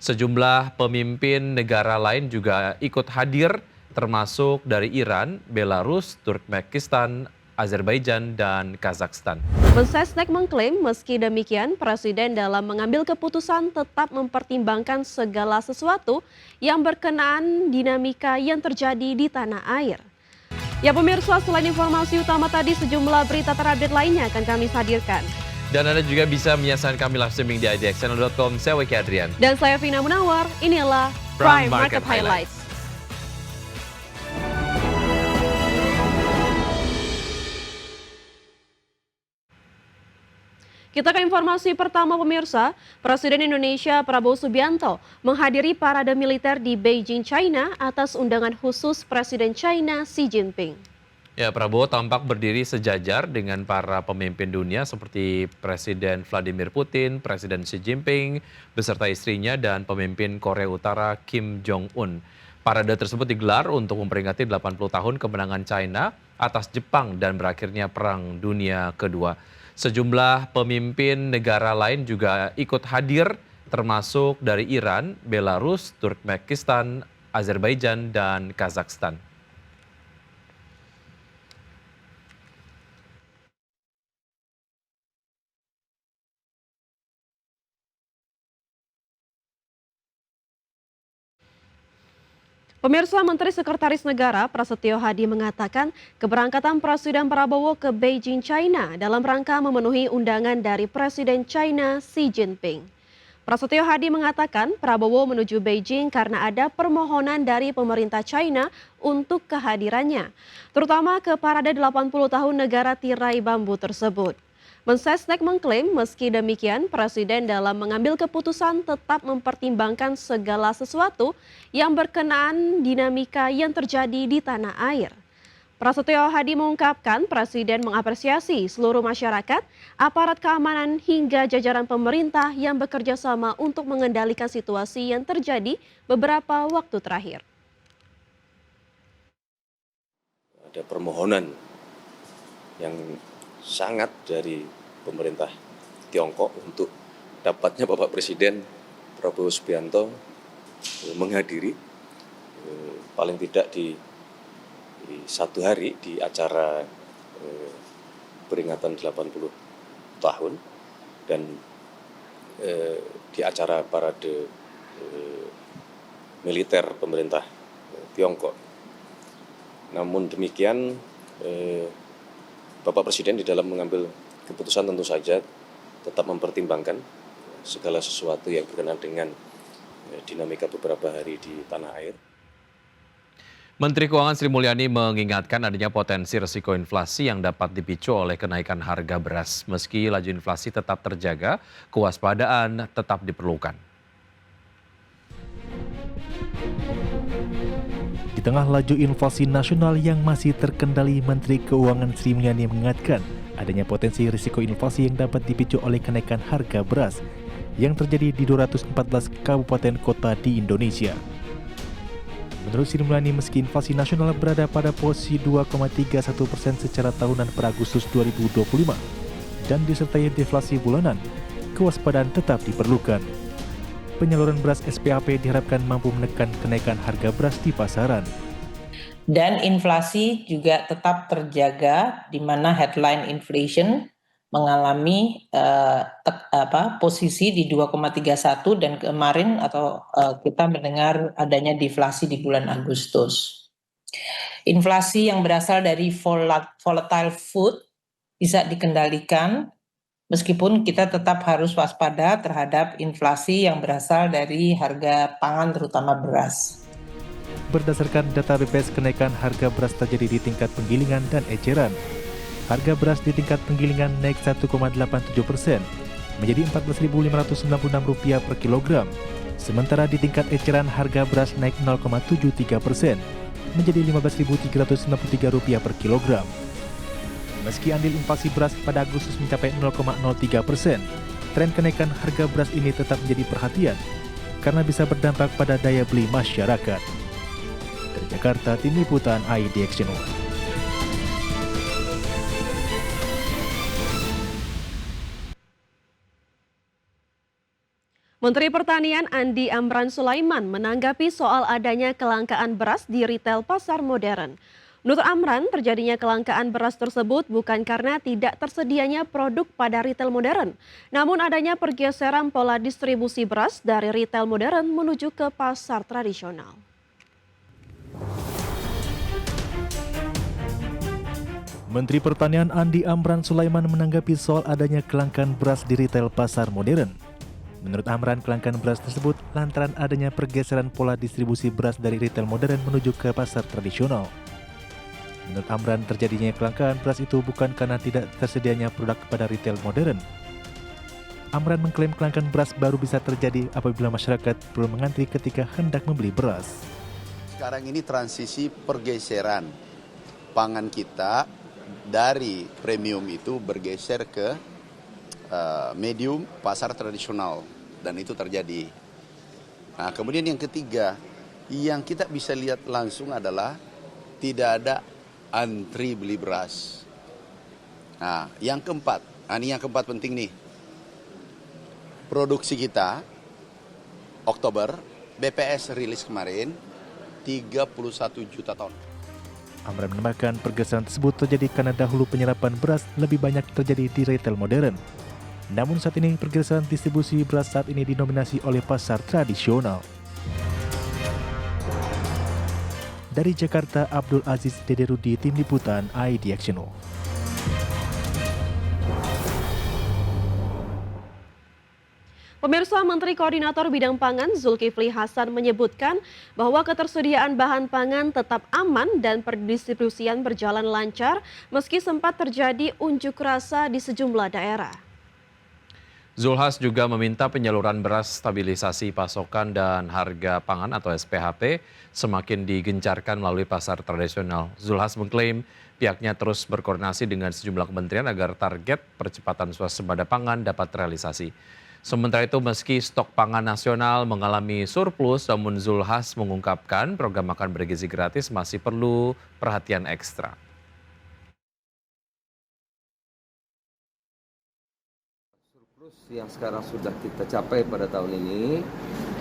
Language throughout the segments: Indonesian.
Sejumlah pemimpin negara lain juga ikut hadir, termasuk dari Iran, Belarus, Turkmenistan, Azerbaijan, dan Kazakhstan. Mensesnek mengklaim meski demikian Presiden dalam mengambil keputusan tetap mempertimbangkan segala sesuatu yang berkenaan dinamika yang terjadi di tanah air. Ya pemirsa, selain informasi utama tadi, sejumlah berita terupdate lainnya akan kami hadirkan. Dan Anda juga bisa menyaksikan kami live streaming di idxchannel.com. Saya Weki Adrian. Dan saya Vina Munawar, inilah Prime Market Highlights. Kita ke informasi pertama pemirsa, Presiden Indonesia Prabowo Subianto menghadiri parade militer di Beijing, China atas undangan khusus Presiden China Xi Jinping. Ya, Prabowo tampak berdiri sejajar dengan para pemimpin dunia seperti Presiden Vladimir Putin, Presiden Xi Jinping, beserta istrinya dan pemimpin Korea Utara Kim Jong-un. Parade tersebut digelar untuk memperingati 80 tahun kemenangan China atas Jepang dan berakhirnya Perang Dunia Kedua. Sejumlah pemimpin negara lain juga ikut hadir, termasuk dari Iran, Belarus, Turkmenistan, Azerbaijan, dan Kazakhstan. Pemirsa, Menteri Sekretaris Negara Prasetyo Hadi mengatakan keberangkatan Presiden Prabowo ke Beijing, China dalam rangka memenuhi undangan dari Presiden China Xi Jinping. Prasetyo Hadi mengatakan Prabowo menuju Beijing karena ada permohonan dari pemerintah China untuk kehadirannya, terutama ke parade 80 tahun negara tirai bambu tersebut. Mensesnek mengklaim meski demikian Presiden dalam mengambil keputusan tetap mempertimbangkan segala sesuatu yang berkenaan dinamika yang terjadi di tanah air. Prasetyo Hadi mengungkapkan Presiden mengapresiasi seluruh masyarakat, aparat keamanan hingga jajaran pemerintah yang bekerja sama untuk mengendalikan situasi yang terjadi beberapa waktu terakhir. Ada permohonan yang sangat dari pemerintah Tiongkok untuk dapatnya Bapak Presiden Prabowo Subianto menghadiri paling tidak di satu hari di acara peringatan 80 tahun dan di acara parade militer pemerintah Tiongkok. Namun demikian Bapak Presiden di dalam mengambil keputusan tentu saja tetap mempertimbangkan segala sesuatu yang berkenaan dengan dinamika beberapa hari di tanah air. Menteri Keuangan Sri Mulyani mengingatkan adanya potensi risiko inflasi yang dapat dipicu oleh kenaikan harga beras. Meski laju inflasi tetap terjaga, kewaspadaan tetap diperlukan. Di tengah laju inflasi nasional yang masih terkendali, Menteri Keuangan Sri Mulyani mengingatkan adanya potensi risiko inflasi yang dapat dipicu oleh kenaikan harga beras yang terjadi di 214 kabupaten kota di Indonesia. Menurut Sri Mulyani, meski inflasi nasional berada pada posisi 2,31% secara tahunan per Agustus 2025 dan disertai deflasi bulanan, kewaspadaan tetap diperlukan. Penyaluran beras SPAP diharapkan mampu menekan kenaikan harga beras di pasaran. Dan inflasi juga tetap terjaga, di mana headline inflation mengalami posisi di 2,31 dan kemarin kita mendengar adanya deflasi di bulan Agustus. Inflasi yang berasal dari volatile food bisa dikendalikan, meskipun kita tetap harus waspada terhadap inflasi yang berasal dari harga pangan terutama beras. Berdasarkan data BPS, kenaikan harga beras terjadi di tingkat penggilingan dan eceran. Harga beras di tingkat penggilingan naik 1,87% menjadi Rp14.596 per kilogram. Sementara di tingkat eceran harga beras naik 0,73% menjadi Rp15.363 per kilogram. Meski andil inflasi beras pada Agustus mencapai 0,03%, tren kenaikan harga beras ini tetap menjadi perhatian karena bisa berdampak pada daya beli masyarakat. Dari Jakarta, Tim Liputan IDX Channel. Menteri Pertanian Andi Amran Sulaiman menanggapi soal adanya kelangkaan beras di retail pasar modern. Menurut Amran, terjadinya kelangkaan beras tersebut bukan karena tidak tersedianya produk pada retail modern, namun adanya pergeseran pola distribusi beras dari retail modern menuju ke pasar tradisional. Menteri Pertanian Andi Amran Sulaiman menanggapi soal adanya kelangkaan beras di retail pasar modern. Menurut Amran, kelangkaan beras tersebut lantaran adanya pergeseran pola distribusi beras dari retail modern menuju ke pasar tradisional. Menurut Amran, terjadinya kelangkaan beras itu bukan karena tidak tersedianya produk pada retail modern. Amran mengklaim kelangkaan beras baru bisa terjadi apabila masyarakat perlu mengantri ketika hendak membeli beras. Sekarang ini transisi pergeseran pangan kita dari premium itu bergeser ke medium pasar tradisional, dan itu terjadi. Nah, kemudian yang ketiga, yang kita bisa lihat langsung adalah tidak ada antri beli beras. Nah, yang keempat, ini yang keempat penting nih. Produksi kita Oktober BPS rilis kemarin 31 juta ton. Amran menambahkan pergeseran tersebut terjadi karena dahulu penyerapan beras lebih banyak terjadi di retail modern. Namun saat ini pergeseran distribusi beras saat ini didominasi oleh pasar tradisional. Dari Jakarta, Abdul Aziz Dederudi, Tim Liputan IDXNO. Pemirsa, Menteri Koordinator Bidang Pangan Zulkifli Hasan menyebutkan bahwa ketersediaan bahan pangan tetap aman dan pendistribusian berjalan lancar meski sempat terjadi unjuk rasa di sejumlah daerah. Zulhas juga meminta penyaluran beras, stabilisasi pasokan dan harga pangan atau SPHP semakin digencarkan melalui pasar tradisional. Zulhas mengklaim pihaknya terus berkoordinasi dengan sejumlah kementerian agar target percepatan swasembada pangan dapat terrealisasi. Sementara itu, meski stok pangan nasional mengalami surplus, namun Zulhas mengungkapkan program makan bergizi gratis masih perlu perhatian ekstra. Yang sekarang sudah kita capai pada tahun ini,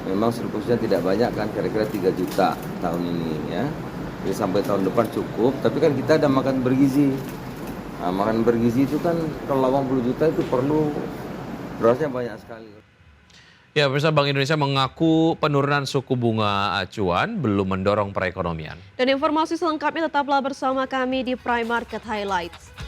memang surplusnya tidak banyak kan, kira-kira 3 juta tahun ini ya. Jadi sampai tahun depan cukup, tapi kan kita ada makan bergizi. Nah, makan bergizi itu kan kalau 80 juta itu perlu berasnya banyak sekali. Ya, pemirsa, Bank Indonesia mengaku penurunan suku bunga acuan belum mendorong perekonomian. Dan informasi selengkapnya tetaplah bersama kami di Prime Market Highlights.